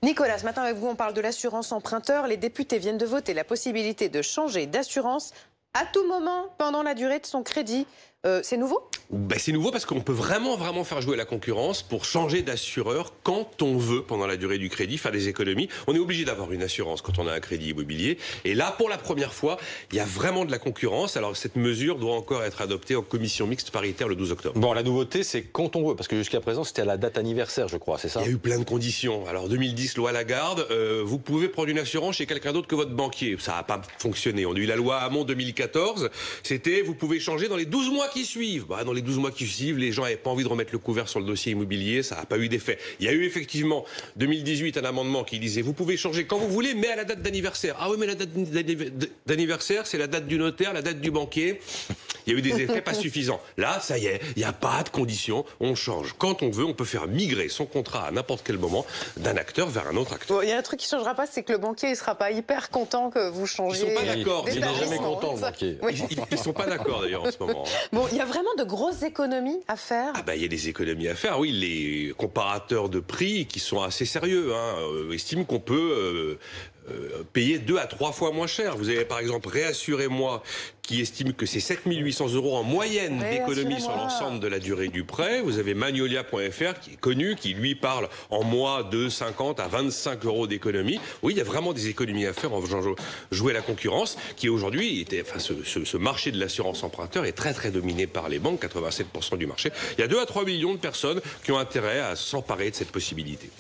Nicolas, ce matin avec vous, on parle de l'assurance emprunteur. Les députés viennent de voter la possibilité de changer d'assurance à tout moment pendant la durée de son crédit. C'est nouveau ? C'est nouveau parce qu'on peut vraiment faire jouer la concurrence pour changer d'assureur quand on veut pendant la durée du crédit, faire des économies. On est obligé d'avoir une assurance quand on a un crédit immobilier. Et là, pour la première fois, il y a vraiment de la concurrence. Alors cette mesure doit encore être adoptée en commission mixte paritaire le 12 octobre. Bon, la nouveauté, c'est quand on veut, parce que jusqu'à présent, c'était à la date anniversaire, je crois, c'est ça ? Il y a eu plein de conditions. Alors 2010, loi Lagarde, vous pouvez prendre une assurance chez quelqu'un d'autre que votre banquier. Ça n'a pas fonctionné. On a eu la loi Hamon 2014. C'était, vous pouvez changer dans les 12 mois qui suivent. Dans les 12 mois qui suivent, les gens n'avaient pas envie de remettre le couvert sur le dossier immobilier, ça n'a pas eu d'effet. Il y a eu effectivement, 2018, un amendement qui disait, vous pouvez changer quand vous voulez, mais à la date d'anniversaire. Ah oui, mais la date d'anniversaire, c'est la date du notaire, la date du banquier. Il y a eu des effets pas suffisants. Là, ça y est, il n'y a pas de conditions, on change. Quand on veut, on peut faire migrer son contrat à n'importe quel moment d'un acteur vers un autre acteur. Il y a un truc qui ne changera pas, c'est que le banquier ne sera pas hyper content que vous changiez. Ils ne sont pas d'accord. Il n'est jamais content, le banquier. Oui. Ils ne sont pas d'accord d'ailleurs en ce moment. Bon, il y a vraiment de grosses économies à faire. Il y a des économies à faire, oui. Les comparateurs de prix qui sont assez sérieux estiment qu'on peut payer 2 à 3 fois moins cher. Vous avez par exemple Réassurez-moi qui estime que c'est 7 800 € en moyenne d'économie sur l'ensemble de la durée du prêt. Vous avez Magnolia.fr qui est connu, qui lui parle en mois de 50 à 25 € d'économie. Oui, il y a vraiment des économies à faire en faisant jouer la concurrence qui aujourd'hui, ce marché de l'assurance emprunteur est très dominé par les banques, 87% du marché. Il y a 2 à 3 millions de personnes qui ont intérêt à s'emparer de cette possibilité.